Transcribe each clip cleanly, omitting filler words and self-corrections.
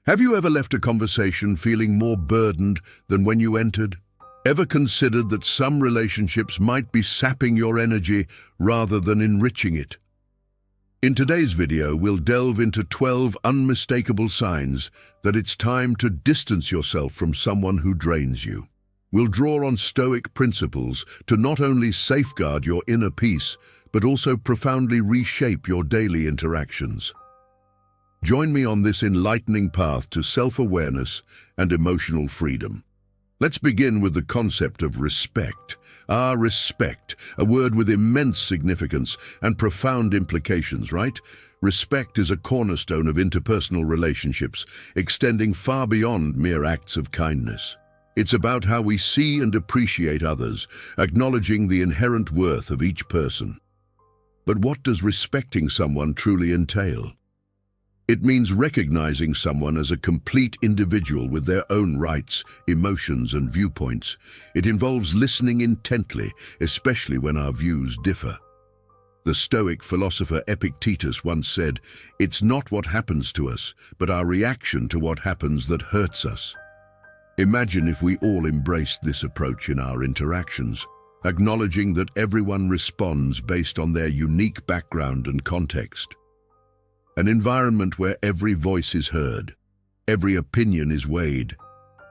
Have you ever left a conversation feeling more burdened than when you entered? Ever considered that some relationships might be sapping your energy rather than enriching it? In today's video, we'll delve into 12 unmistakable signs that it's time to distance yourself from someone who drains you. We'll draw on Stoic principles to not only safeguard your inner peace, but also profoundly reshape your daily interactions. Join me on this enlightening path to self-awareness and emotional freedom. Let's begin with the concept of respect. Respect, a word with immense significance and profound implications, right? Respect is a cornerstone of interpersonal relationships, extending far beyond mere acts of kindness. It's about how we see and appreciate others, acknowledging the inherent worth of each person. But what does respecting someone truly entail? It means recognizing someone as a complete individual with their own rights, emotions, and viewpoints. It involves listening intently, especially when our views differ. The Stoic philosopher Epictetus once said, "It's not what happens to us, but our reaction to what happens that hurts us." Imagine if we all embraced this approach in our interactions, acknowledging that everyone responds based on their unique background and context. An environment where every voice is heard, every opinion is weighed,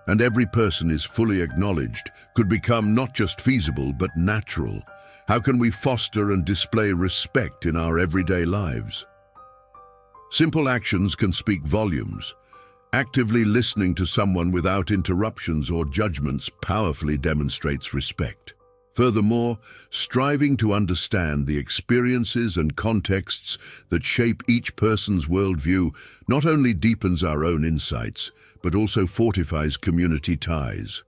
and every person is fully acknowledged could become not just feasible but natural. How can we foster and display respect in our everyday lives? Simple actions can speak volumes. Actively listening to someone without interruptions or judgments powerfully demonstrates respect. Furthermore, striving to understand the experiences and contexts that shape each person's worldview not only deepens our own insights, but also fortifies community ties.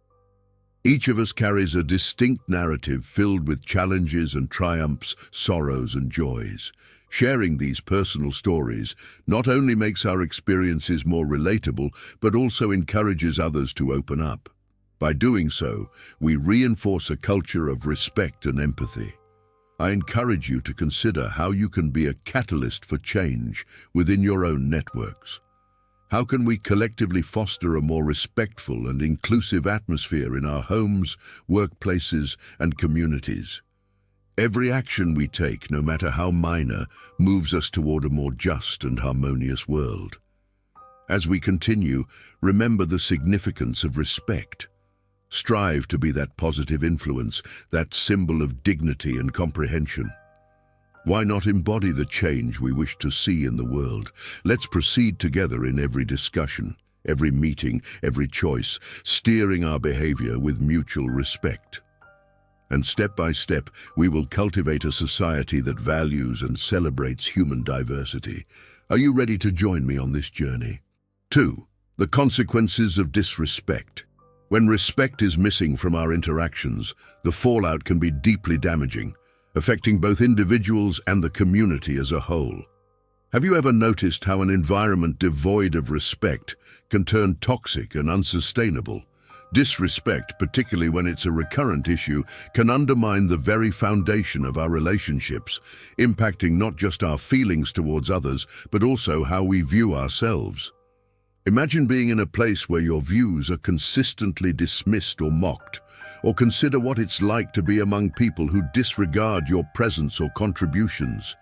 Each of us carries a distinct narrative filled with challenges and triumphs, sorrows and joys. Sharing these personal stories not only makes our experiences more relatable, but also encourages others to open up. By doing so, we reinforce a culture of respect and empathy. I encourage you to consider how you can be a catalyst for change within your own networks. How can we collectively foster a more respectful and inclusive atmosphere in our homes, workplaces, and communities? Every action we take, no matter how minor, moves us toward a more just and harmonious world. As we continue, remember the significance of respect. Strive to be that positive influence, that symbol of dignity and comprehension. Why not embody the change we wish to see in the world? Let's proceed together in every discussion, every meeting, every choice, steering our behavior with mutual respect. And step by step, we will cultivate a society that values and celebrates human diversity. Are you ready to join me on this journey? 2. The consequences of disrespect. When respect is missing from our interactions, the fallout can be deeply damaging, affecting both individuals and the community as a whole. Have you ever noticed how an environment devoid of respect can turn toxic and unsustainable? Disrespect, particularly when it's a recurrent issue, can undermine the very foundation of our relationships, impacting not just our feelings towards others, but also how we view ourselves. Imagine being in a place where your views are consistently dismissed or mocked, or consider what it's like to be among people who disregard your presence or contributions.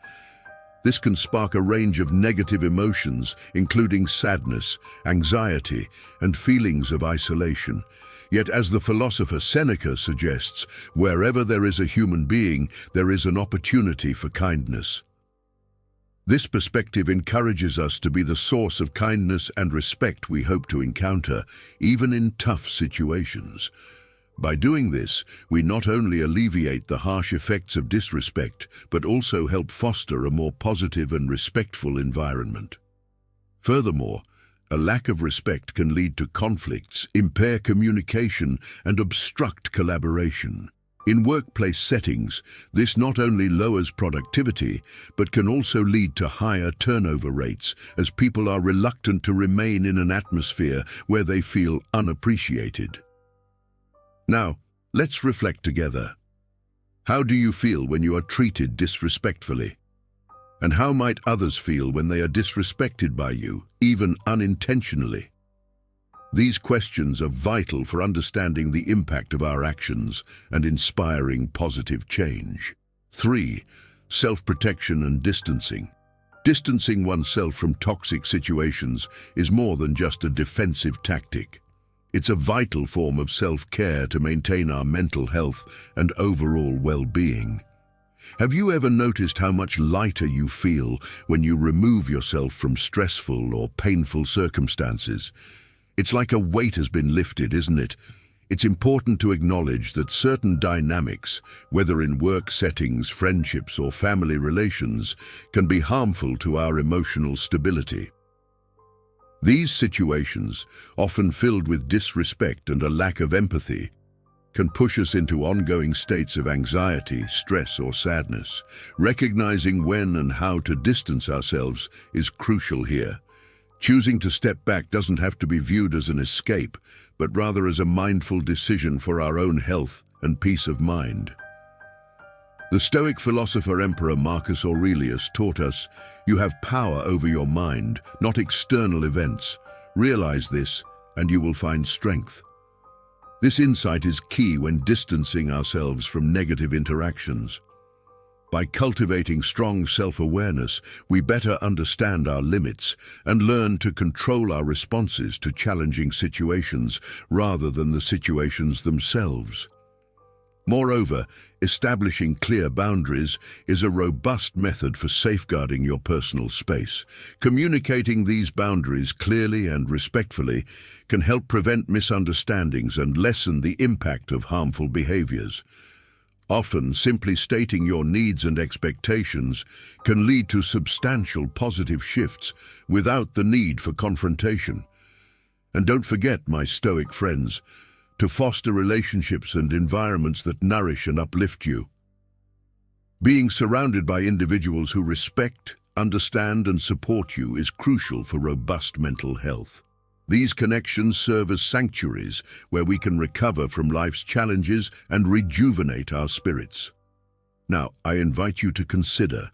This can spark a range of negative emotions, including sadness, anxiety, and feelings of isolation. Yet, as the philosopher Seneca suggests, wherever there is a human being, there is an opportunity for kindness. This perspective encourages us to be the source of kindness and respect we hope to encounter, even in tough situations. By doing this, we not only alleviate the harsh effects of disrespect, but also help foster a more positive and respectful environment. Furthermore, a lack of respect can lead to conflicts, impair communication, and obstruct collaboration. In workplace settings, this not only lowers productivity, but can also lead to higher turnover rates, as people are reluctant to remain in an atmosphere where they feel unappreciated. Now, let's reflect together. How do you feel when you are treated disrespectfully? And how might others feel when they are disrespected by you, even unintentionally? These questions are vital for understanding the impact of our actions and inspiring positive change. 3. Self-protection and distancing. Distancing oneself from toxic situations is more than just a defensive tactic. It's a vital form of self-care to maintain our mental health and overall well-being. Have you ever noticed how much lighter you feel when you remove yourself from stressful or painful circumstances? It's like a weight has been lifted, isn't it? It's important to acknowledge that certain dynamics, whether in work settings, friendships, or family relations, can be harmful to our emotional stability. These situations, often filled with disrespect and a lack of empathy, can push us into ongoing states of anxiety, stress, or sadness. Recognizing when and how to distance ourselves is crucial here. Choosing to step back doesn't have to be viewed as an escape, but rather as a mindful decision for our own health and peace of mind. The Stoic philosopher Emperor Marcus Aurelius taught us, "You have power over your mind, not external events. Realize this, and you will find strength." This insight is key when distancing ourselves from negative interactions. By cultivating strong self-awareness, we better understand our limits and learn to control our responses to challenging situations rather than the situations themselves. Moreover, establishing clear boundaries is a robust method for safeguarding your personal space. Communicating these boundaries clearly and respectfully can help prevent misunderstandings and lessen the impact of harmful behaviors. Often, simply stating your needs and expectations can lead to substantial positive shifts without the need for confrontation. And don't forget, my Stoic friends, to foster relationships and environments that nourish and uplift you. Being surrounded by individuals who respect, understand, and support you is crucial for robust mental health. These connections serve as sanctuaries where we can recover from life's challenges and rejuvenate our spirits. Now, I invite you to consider,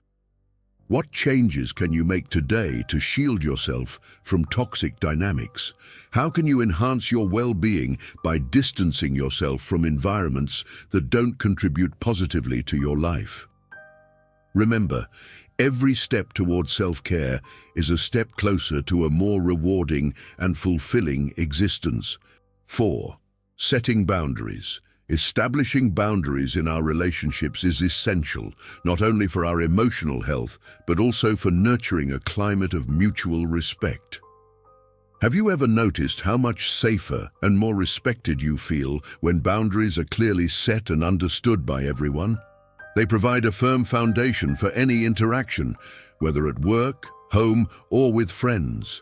what changes can you make today to shield yourself from toxic dynamics? How can you enhance your well-being by distancing yourself from environments that don't contribute positively to your life? Remember, every step towards self-care is a step closer to a more rewarding and fulfilling existence. 4. Setting boundaries. Establishing boundaries in our relationships is essential, not only for our emotional health, but also for nurturing a climate of mutual respect. Have you ever noticed how much safer and more respected you feel when boundaries are clearly set and understood by everyone? They provide a firm foundation for any interaction, whether at work, home, or with friends.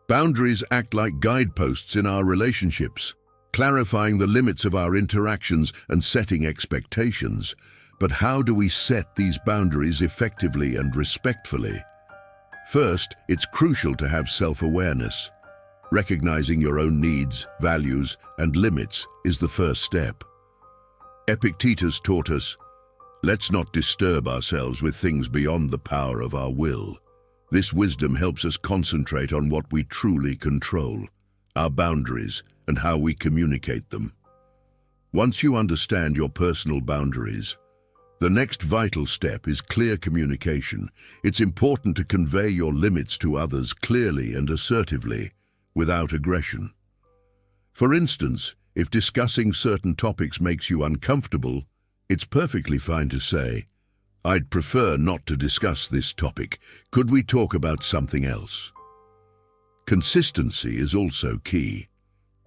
Boundaries act like guideposts in our relationships, clarifying the limits of our interactions and setting expectations. But how do we set these boundaries effectively and respectfully? First, it's crucial to have self-awareness. Recognizing your own needs, values, and limits is the first step. Epictetus taught us, "Let's not disturb ourselves with things beyond the power of our will." This wisdom helps us concentrate on what we truly control, our boundaries, and how we communicate them. Once you understand your personal boundaries, the next vital step is clear communication. It's important to convey your limits to others clearly and assertively, without aggression. For instance, if discussing certain topics makes you uncomfortable, it's perfectly fine to say, "I'd prefer not to discuss this topic. Could we talk about something else?" Consistency is also key.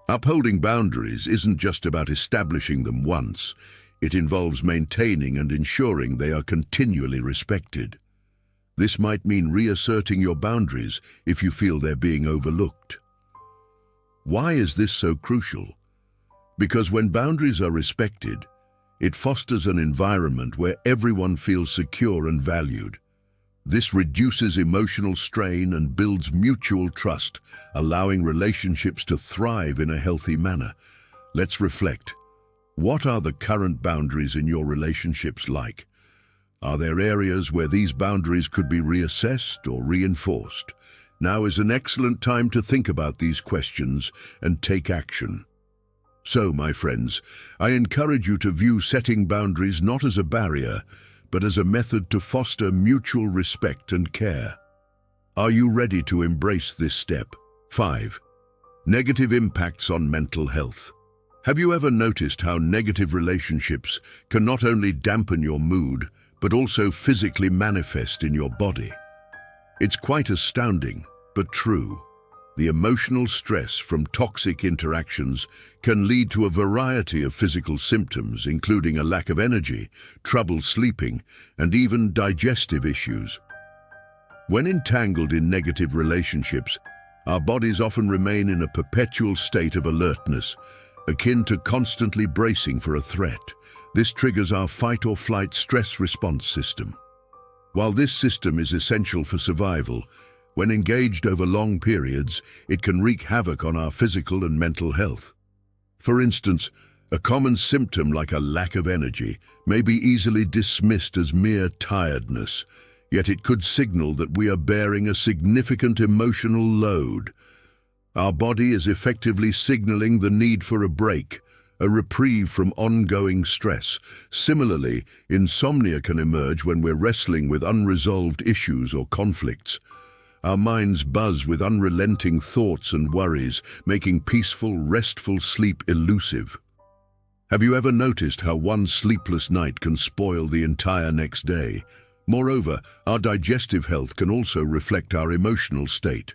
Upholding boundaries isn't just about establishing them once. It involves maintaining and ensuring they are continually respected. This might mean reasserting your boundaries if you feel they're being overlooked. Why is this so crucial? Because when boundaries are respected, it fosters an environment where everyone feels secure and valued. This reduces emotional strain and builds mutual trust, allowing relationships to thrive in a healthy manner. Let's reflect. What are the current boundaries in your relationships like? Are there areas where these boundaries could be reassessed or reinforced? Now is an excellent time to think about these questions and take action. So, my friends, I encourage you to view setting boundaries not as a barrier, but as a method to foster mutual respect and care. Are you ready to embrace this step? 5. Negative impacts on mental health. Have you ever noticed how negative relationships can not only dampen your mood, but also physically manifest in your body? It's quite astounding, but true. The emotional stress from toxic interactions can lead to a variety of physical symptoms, including a lack of energy, trouble sleeping, and even digestive issues. When entangled in negative relationships, our bodies often remain in a perpetual state of alertness, akin to constantly bracing for a threat. This triggers our fight-or-flight stress response system. While this system is essential for survival, when engaged over long periods, it can wreak havoc on our physical and mental health. For instance, a common symptom like a lack of energy may be easily dismissed as mere tiredness, yet it could signal that we are bearing a significant emotional load. Our body is effectively signaling the need for a break, a reprieve from ongoing stress. Similarly, insomnia can emerge when we're wrestling with unresolved issues or conflicts. Our minds buzz with unrelenting thoughts and worries, making peaceful, restful sleep elusive. Have you ever noticed how one sleepless night can spoil the entire next day? Moreover, our digestive health can also reflect our emotional state.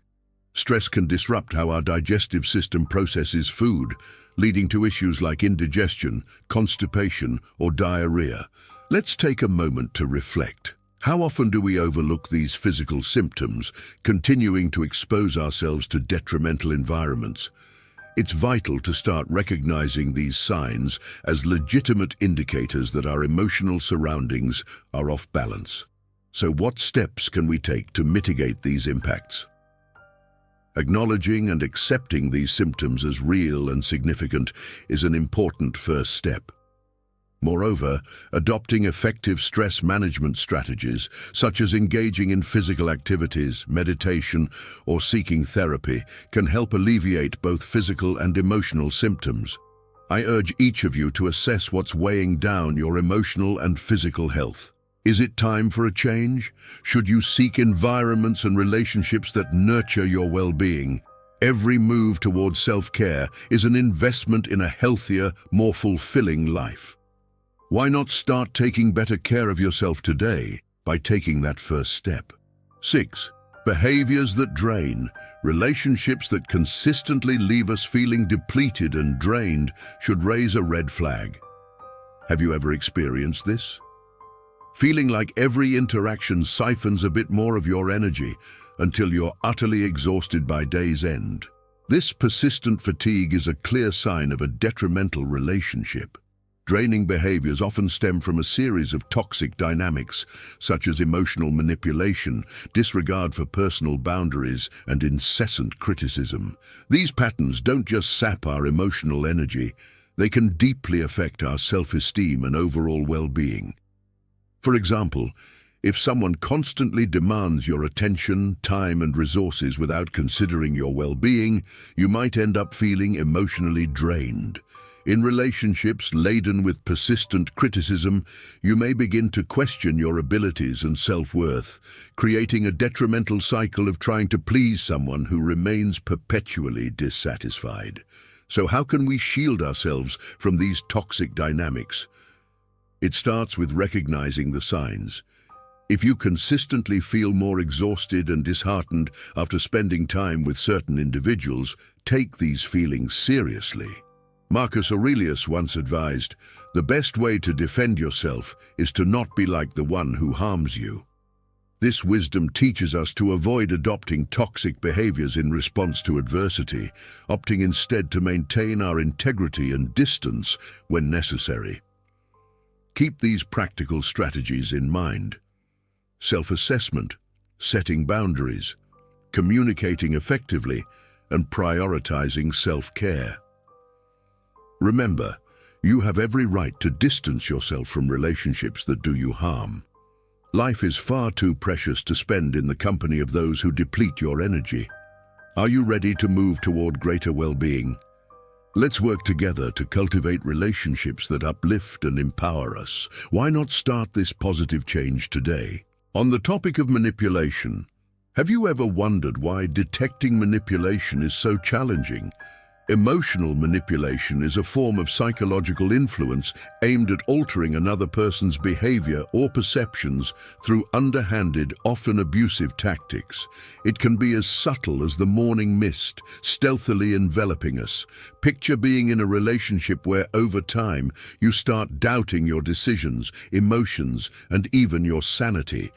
Stress can disrupt how our digestive system processes food, leading to issues like indigestion, constipation, or diarrhea. Let's take a moment to reflect. How often do we overlook these physical symptoms, continuing to expose ourselves to detrimental environments? It's vital to start recognizing these signs as legitimate indicators that our emotional surroundings are off balance. So what steps can we take to mitigate these impacts? Acknowledging and accepting these symptoms as real and significant is an important first step. Moreover, adopting effective stress management strategies, such as engaging in physical activities, meditation, or seeking therapy, can help alleviate both physical and emotional symptoms. I urge each of you to assess what's weighing down your emotional and physical health. Is it time for a change? Should you seek environments and relationships that nurture your well-being? Every move towards self-care is an investment in a healthier, more fulfilling life. Why not start taking better care of yourself today by taking that first step? 6. Behaviors that drain. Relationships that consistently leave us feeling depleted and drained should raise a red flag. Have you ever experienced this? Feeling like every interaction siphons a bit more of your energy until you're utterly exhausted by day's end. This persistent fatigue is a clear sign of a detrimental relationship. Draining behaviors often stem from a series of toxic dynamics, such as emotional manipulation, disregard for personal boundaries, and incessant criticism. These patterns don't just sap our emotional energy, they can deeply affect our self-esteem and overall well-being. For example, if someone constantly demands your attention, time, and resources without considering your well-being, you might end up feeling emotionally drained. In relationships laden with persistent criticism, you may begin to question your abilities and self-worth, creating a detrimental cycle of trying to please someone who remains perpetually dissatisfied. So how can we shield ourselves from these toxic dynamics? It starts with recognizing the signs. If you consistently feel more exhausted and disheartened after spending time with certain individuals, take these feelings seriously. Marcus Aurelius once advised, "The best way to defend yourself is to not be like the one who harms you." This wisdom teaches us to avoid adopting toxic behaviors in response to adversity, opting instead to maintain our integrity and distance when necessary. Keep these practical strategies in mind. Self-assessment, setting boundaries, communicating effectively, and prioritizing self-care. Remember, you have every right to distance yourself from relationships that do you harm. Life is far too precious to spend in the company of those who deplete your energy. Are you ready to move toward greater well-being? Let's work together to cultivate relationships that uplift and empower us. Why not start this positive change today? On the topic of manipulation, have you ever wondered why detecting manipulation is so challenging? Emotional manipulation is a form of psychological influence aimed at altering another person's behavior or perceptions through underhanded, often abusive tactics. It can be as subtle as the morning mist, stealthily enveloping us. Picture being in a relationship where, over time, you start doubting your decisions, emotions, and even your sanity.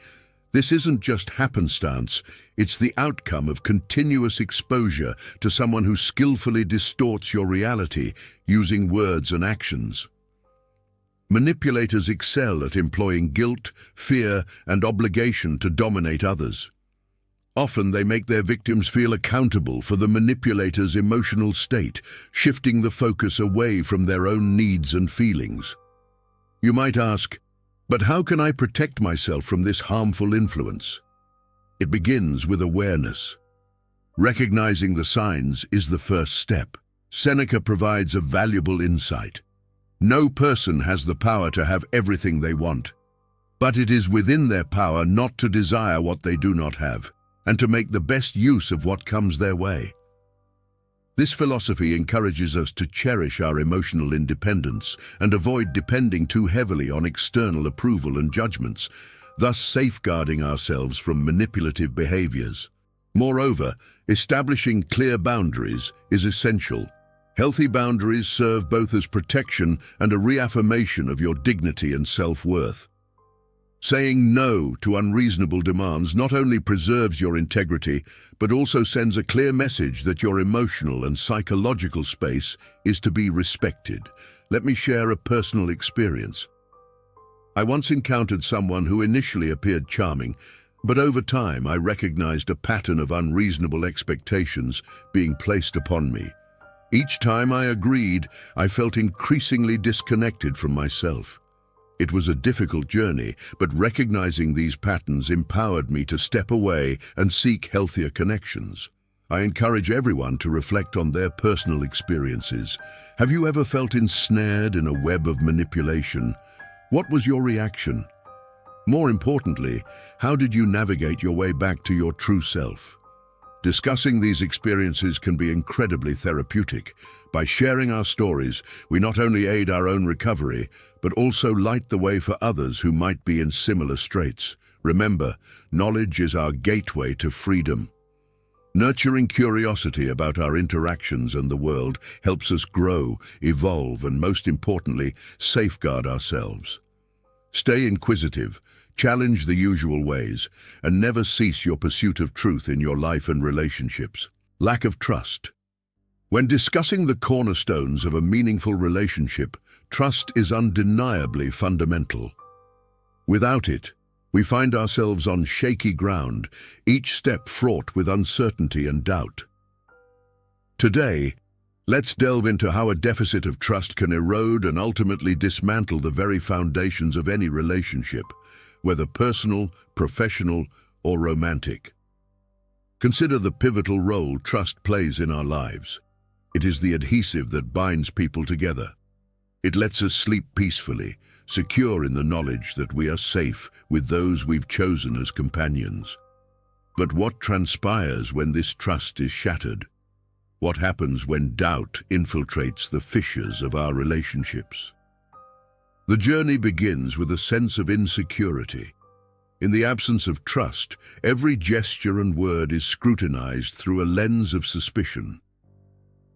This isn't just happenstance, it's the outcome of continuous exposure to someone who skillfully distorts your reality using words and actions. Manipulators excel at employing guilt, fear, and obligation to dominate others. Often they make their victims feel accountable for the manipulator's emotional state, shifting the focus away from their own needs and feelings. You might ask, but how can I protect myself from this harmful influence? It begins with awareness. Recognizing the signs is the first step. Seneca provides a valuable insight. No person has the power to have everything they want, but it is within their power not to desire what they do not have, and to make the best use of what comes their way. This philosophy encourages us to cherish our emotional independence and avoid depending too heavily on external approval and judgments, thus safeguarding ourselves from manipulative behaviors. Moreover, establishing clear boundaries is essential. Healthy boundaries serve both as protection and a reaffirmation of your dignity and self-worth. Saying no to unreasonable demands not only preserves your integrity, but also sends a clear message that your emotional and psychological space is to be respected. Let me share a personal experience. I once encountered someone who initially appeared charming, but over time I recognized a pattern of unreasonable expectations being placed upon me. Each time I agreed, I felt increasingly disconnected from myself. It was a difficult journey, but recognizing these patterns empowered me to step away and seek healthier connections. I encourage everyone to reflect on their personal experiences. Have you ever felt ensnared in a web of manipulation? What was your reaction? More importantly, how did you navigate your way back to your true self? Discussing these experiences can be incredibly therapeutic. By sharing our stories, we not only aid our own recovery, but also light the way for others who might be in similar straits. Remember, knowledge is our gateway to freedom. Nurturing curiosity about our interactions and the world helps us grow, evolve, and most importantly, safeguard ourselves. Stay inquisitive, challenge the usual ways, and never cease your pursuit of truth in your life and relationships. Lack of trust. When discussing the cornerstones of a meaningful relationship, trust is undeniably fundamental. Without it, we find ourselves on shaky ground, each step fraught with uncertainty and doubt. Today, let's delve into how a deficit of trust can erode and ultimately dismantle the very foundations of any relationship, whether personal, professional, or romantic. Consider the pivotal role trust plays in our lives. It is the adhesive that binds people together. It lets us sleep peacefully, secure in the knowledge that we are safe with those we've chosen as companions. But what transpires when this trust is shattered? What happens when doubt infiltrates the fissures of our relationships? The journey begins with a sense of insecurity. In the absence of trust, every gesture and word is scrutinized through a lens of suspicion.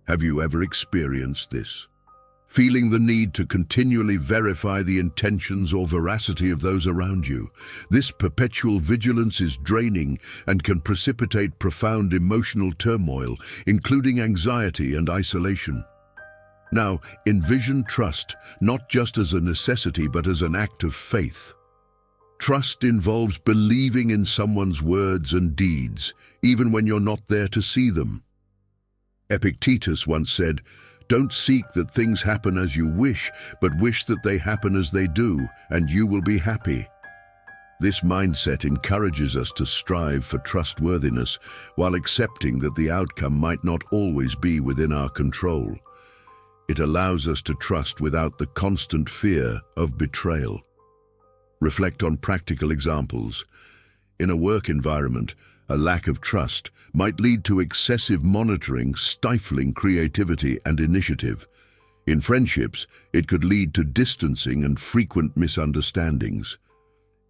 Have you ever experienced this? Feeling the need to continually verify the intentions or veracity of those around you. This perpetual vigilance is draining and can precipitate profound emotional turmoil, including anxiety and isolation. Now, envision trust not just as a necessity but as an act of faith. Trust involves believing in someone's words and deeds, even when you're not there to see them. Epictetus once said, "Don't seek that things happen as you wish, but wish that they happen as they do, and you will be happy." This mindset encourages us to strive for trustworthiness while accepting that the outcome might not always be within our control. It allows us to trust without the constant fear of betrayal. Reflect on practical examples. In a work environment, a lack of trust might lead to excessive monitoring, stifling creativity and initiative. In friendships, it could lead to distancing and frequent misunderstandings.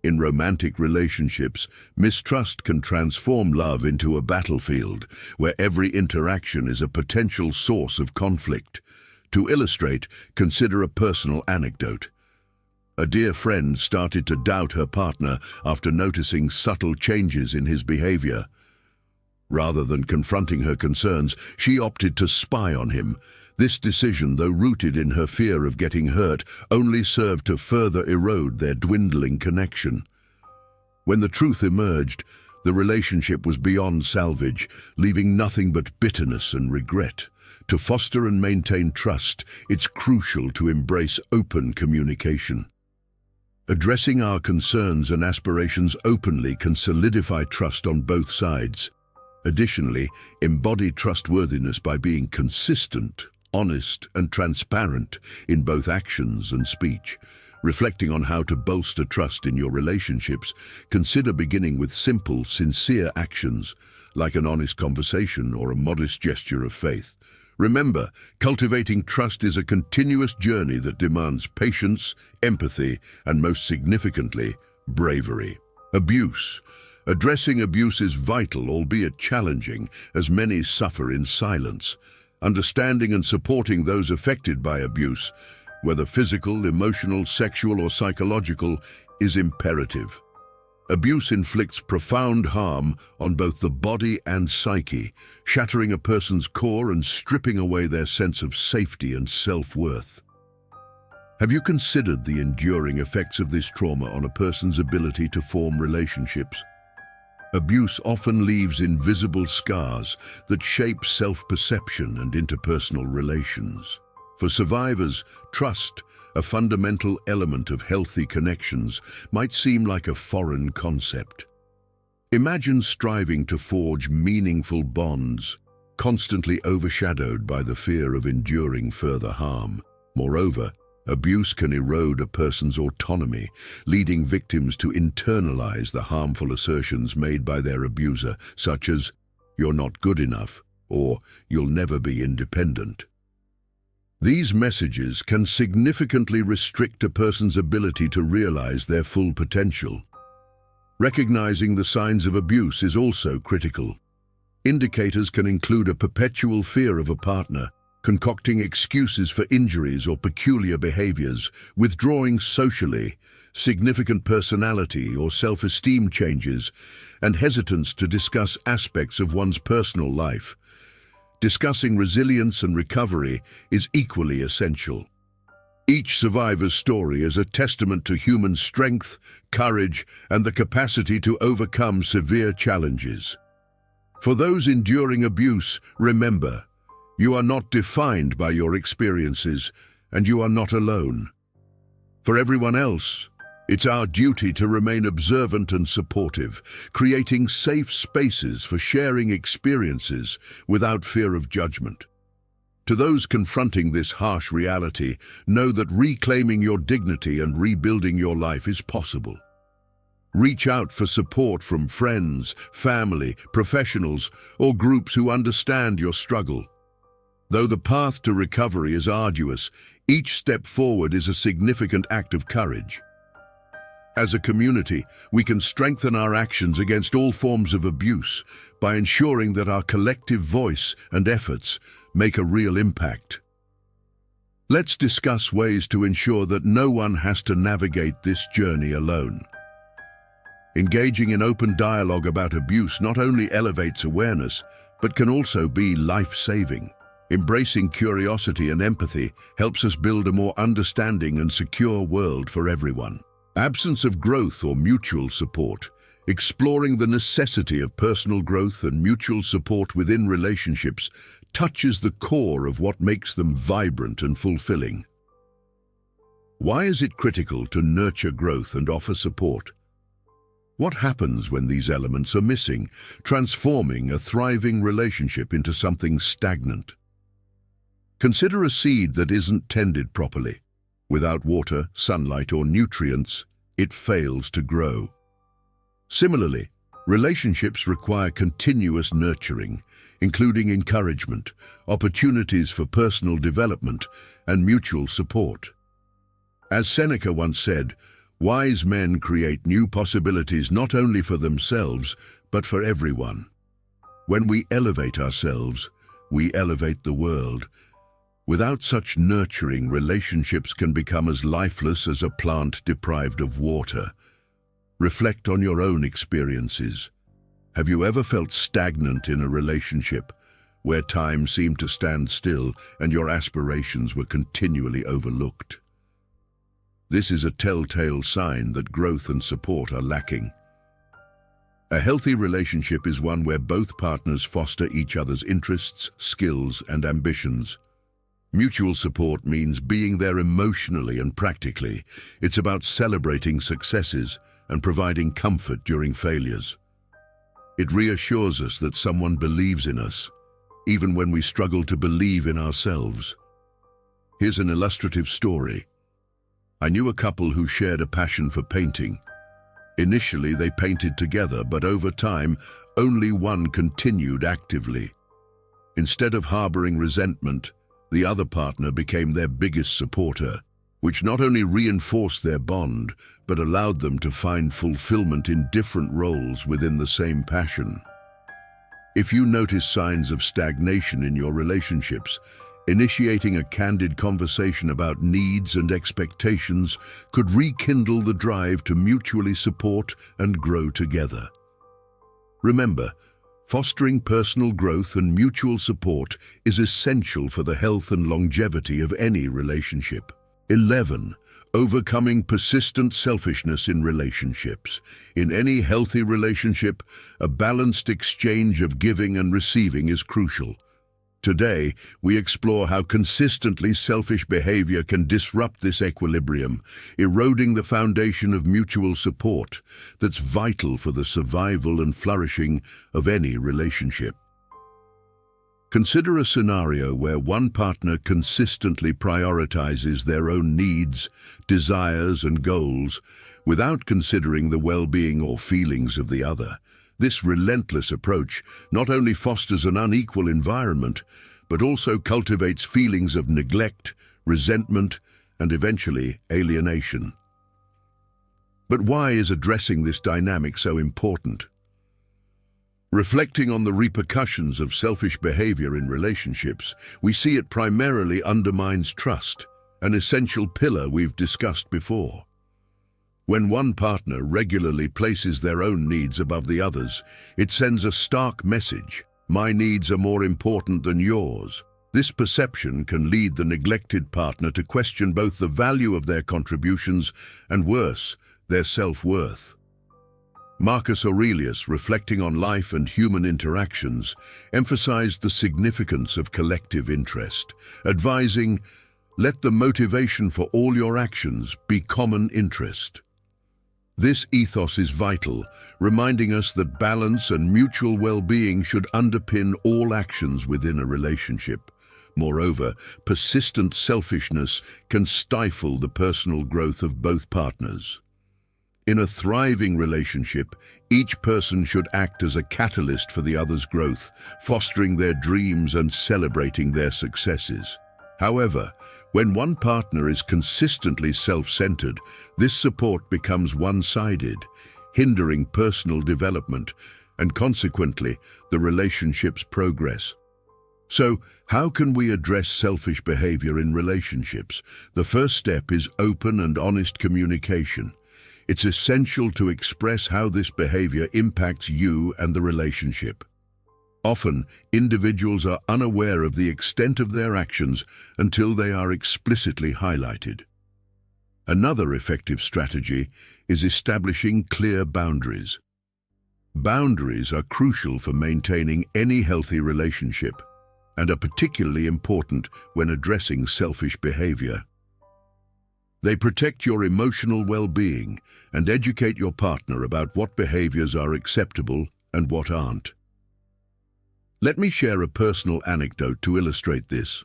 In romantic relationships, mistrust can transform love into a battlefield where every interaction is a potential source of conflict. To illustrate, consider a personal anecdote. A dear friend started to doubt her partner after noticing subtle changes in his behavior. Rather than confronting her concerns, she opted to spy on him. This decision, though rooted in her fear of getting hurt, only served to further erode their dwindling connection. When the truth emerged, the relationship was beyond salvage, leaving nothing but bitterness and regret. To foster and maintain trust, it's crucial to embrace open communication. Addressing our concerns and aspirations openly can solidify trust on both sides. Additionally, embody trustworthiness by being consistent, honest, and transparent in both actions and speech. Reflecting on how to bolster trust in your relationships, consider beginning with simple, sincere actions, like an honest conversation or a modest gesture of faith. Remember, cultivating trust is a continuous journey that demands patience, empathy, and most significantly, bravery. Abuse. Addressing abuse is vital, albeit challenging, as many suffer in silence. Understanding and supporting those affected by abuse, whether physical, emotional, sexual, or psychological, is imperative. Abuse inflicts profound harm on both the body and psyche, shattering a person's core and stripping away their sense of safety and self-worth. Have you considered the enduring effects of this trauma on a person's ability to form relationships? Abuse often leaves invisible scars that shape self-perception and interpersonal relations. For survivors, trust, a fundamental element of healthy connections, might seem like a foreign concept. Imagine striving to forge meaningful bonds, constantly overshadowed by the fear of enduring further harm. Moreover, abuse can erode a person's autonomy, leading victims to internalize the harmful assertions made by their abuser, such as, "You're not good enough," or "You'll never be independent." These messages can significantly restrict a person's ability to realize their full potential. Recognizing the signs of abuse is also critical. Indicators can include a perpetual fear of a partner, concocting excuses for injuries or peculiar behaviors, withdrawing socially, significant personality or self-esteem changes, and hesitance to discuss aspects of one's personal life. Discussing resilience and recovery is equally essential. Each survivor's story is a testament to human strength, courage, and the capacity to overcome severe challenges. For those enduring abuse, remember, you are not defined by your experiences, and you are not alone. For everyone else, it's our duty to remain observant and supportive, creating safe spaces for sharing experiences without fear of judgment. To those confronting this harsh reality, know that reclaiming your dignity and rebuilding your life is possible. Reach out for support from friends, family, professionals, or groups who understand your struggle. Though the path to recovery is arduous, each step forward is a significant act of courage. As a community, we can strengthen our actions against all forms of abuse by ensuring that our collective voice and efforts make a real impact. Let's discuss ways to ensure that no one has to navigate this journey alone. Engaging in open dialogue about abuse not only elevates awareness, but can also be life-saving. Embracing curiosity and empathy helps us build a more understanding and secure world for everyone. Absence of growth or mutual support. Exploring the necessity of personal growth and mutual support within relationships touches the core of what makes them vibrant and fulfilling. Why is it critical to nurture growth and offer support? What happens when these elements are missing, transforming a thriving relationship into something stagnant? Consider a seed that isn't tended properly. Without water, sunlight, or nutrients, it fails to grow. Similarly, relationships require continuous nurturing, including encouragement, opportunities for personal development, and mutual support. As Seneca once said, wise men create new possibilities not only for themselves, but for everyone. When we elevate ourselves, we elevate the world. Without such nurturing, relationships can become as lifeless as a plant deprived of water. Reflect on your own experiences. Have you ever felt stagnant in a relationship, where time seemed to stand still and your aspirations were continually overlooked? This is a telltale sign that growth and support are lacking. A healthy relationship is one where both partners foster each other's interests, skills, and ambitions. Mutual support means being there emotionally and practically. It's about celebrating successes and providing comfort during failures. It reassures us that someone believes in us, even when we struggle to believe in ourselves. Here's an illustrative story. I knew a couple who shared a passion for painting. Initially, they painted together, but over time, only one continued actively. Instead of harboring resentment, the other partner became their biggest supporter, which not only reinforced their bond, but allowed them to find fulfillment in different roles within the same passion. If you notice signs of stagnation in your relationships, initiating a candid conversation about needs and expectations could rekindle the drive to mutually support and grow together. Remember, fostering personal growth and mutual support is essential for the health and longevity of any relationship. 11. Overcoming persistent selfishness in relationships. In any healthy relationship, a balanced exchange of giving and receiving is crucial. Today, we explore how consistently selfish behavior can disrupt this equilibrium, eroding the foundation of mutual support that's vital for the survival and flourishing of any relationship. Consider a scenario where one partner consistently prioritizes their own needs, desires, and goals without considering the well-being or feelings of the other. This relentless approach not only fosters an unequal environment, but also cultivates feelings of neglect, resentment, and eventually alienation. But why is addressing this dynamic so important? Reflecting on the repercussions of selfish behavior in relationships, we see it primarily undermines trust, an essential pillar we've discussed before. When one partner regularly places their own needs above the others, it sends a stark message: my needs are more important than yours. This perception can lead the neglected partner to question both the value of their contributions and, worse, their self-worth. Marcus Aurelius, reflecting on life and human interactions, emphasized the significance of collective interest, advising, "Let the motivation for all your actions be common interest." This ethos is vital, reminding us that balance and mutual well-being should underpin all actions within a relationship. Moreover, persistent selfishness can stifle the personal growth of both partners. In a thriving relationship, each person should act as a catalyst for the other's growth, fostering their dreams and celebrating their successes. However, when one partner is consistently self-centered, this support becomes one-sided, hindering personal development and consequently the relationship's progress. So, how can we address selfish behavior in relationships? The first step is open and honest communication. It's essential to express how this behavior impacts you and the relationship. Often, individuals are unaware of the extent of their actions until they are explicitly highlighted. Another effective strategy is establishing clear boundaries. Boundaries are crucial for maintaining any healthy relationship and are particularly important when addressing selfish behavior. They protect your emotional well-being and educate your partner about what behaviors are acceptable and what aren't. Let me share a personal anecdote to illustrate this.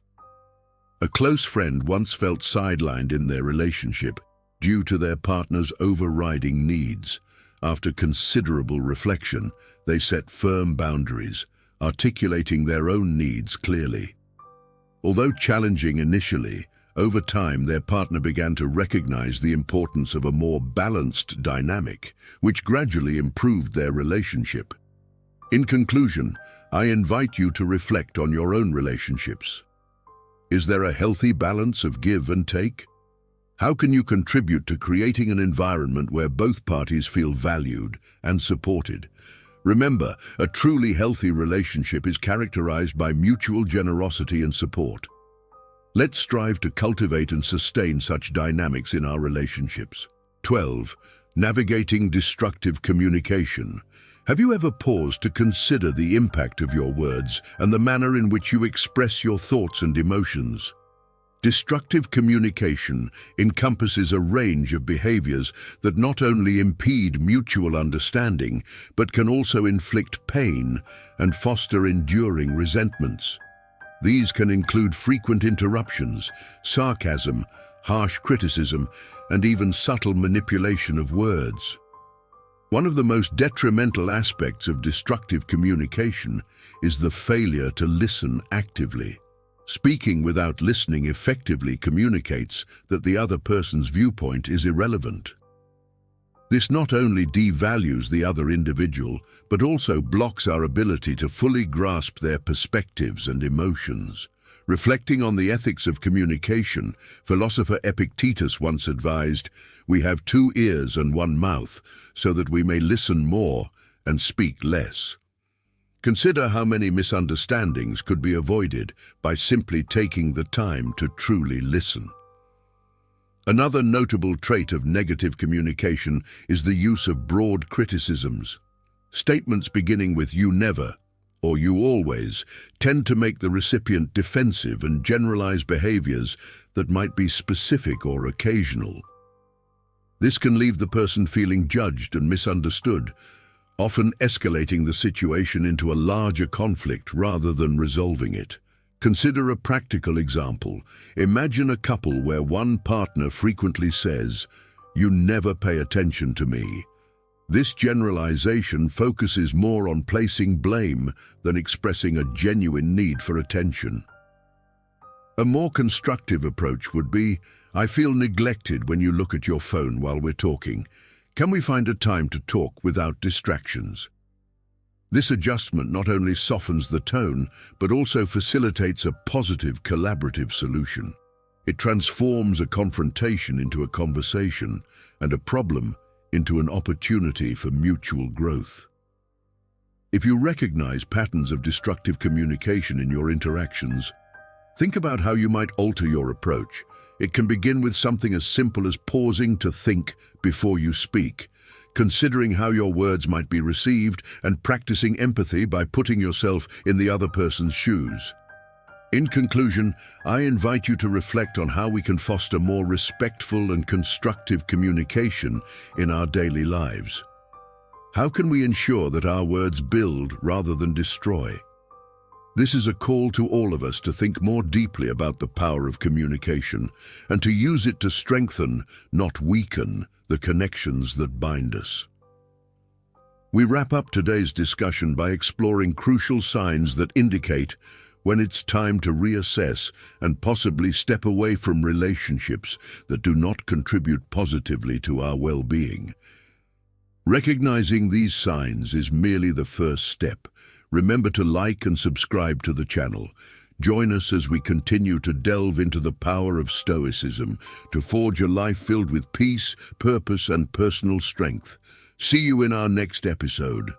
A close friend once felt sidelined in their relationship due to their partner's overriding needs. After considerable reflection, they set firm boundaries, articulating their own needs clearly. Although challenging initially, over time their partner began to recognize the importance of a more balanced dynamic, which gradually improved their relationship. In conclusion, I invite you to reflect on your own relationships. Is there a healthy balance of give and take? How can you contribute to creating an environment where both parties feel valued and supported? Remember, a truly healthy relationship is characterized by mutual generosity and support. Let's strive to cultivate and sustain such dynamics in our relationships. 12. Navigating destructive communication. Have you ever paused to consider the impact of your words and the manner in which you express your thoughts and emotions? Destructive communication encompasses a range of behaviors that not only impede mutual understanding, but can also inflict pain and foster enduring resentments. These can include frequent interruptions, sarcasm, harsh criticism, and even subtle manipulation of words. One of the most detrimental aspects of destructive communication is the failure to listen actively. Speaking without listening effectively communicates that the other person's viewpoint is irrelevant. This not only devalues the other individual, but also blocks our ability to fully grasp their perspectives and emotions. Reflecting on the ethics of communication, philosopher Epictetus once advised, "We have 2 ears and 1 mouth, so that we may listen more and speak less." Consider how many misunderstandings could be avoided by simply taking the time to truly listen. Another notable trait of negative communication is the use of broad criticisms. Statements beginning with "you never" or "you always" tend to make the recipient defensive and generalize behaviors that might be specific or occasional. This can leave the person feeling judged and misunderstood, often escalating the situation into a larger conflict rather than resolving it. Consider a practical example. Imagine a couple where one partner frequently says, "You never pay attention to me." This generalization focuses more on placing blame than expressing a genuine need for attention. A more constructive approach would be, "I feel neglected when you look at your phone while we're talking. Can we find a time to talk without distractions?" This adjustment not only softens the tone, but also facilitates a positive, collaborative solution. It transforms a confrontation into a conversation and a problem into an opportunity for mutual growth. If you recognize patterns of destructive communication in your interactions, think about how you might alter your approach. It can begin with something as simple as pausing to think before you speak, considering how your words might be received, and practicing empathy by putting yourself in the other person's shoes. In conclusion, I invite you to reflect on how we can foster more respectful and constructive communication in our daily lives. How can we ensure that our words build rather than destroy? This is a call to all of us to think more deeply about the power of communication and to use it to strengthen, not weaken, the connections that bind us. We wrap up today's discussion by exploring crucial signs that indicate when it's time to reassess and possibly step away from relationships that do not contribute positively to our well-being. Recognizing these signs is merely the first step. Remember to like and subscribe to the channel. Join us as we continue to delve into the power of Stoicism to forge a life filled with peace, purpose, and personal strength. See you in our next episode.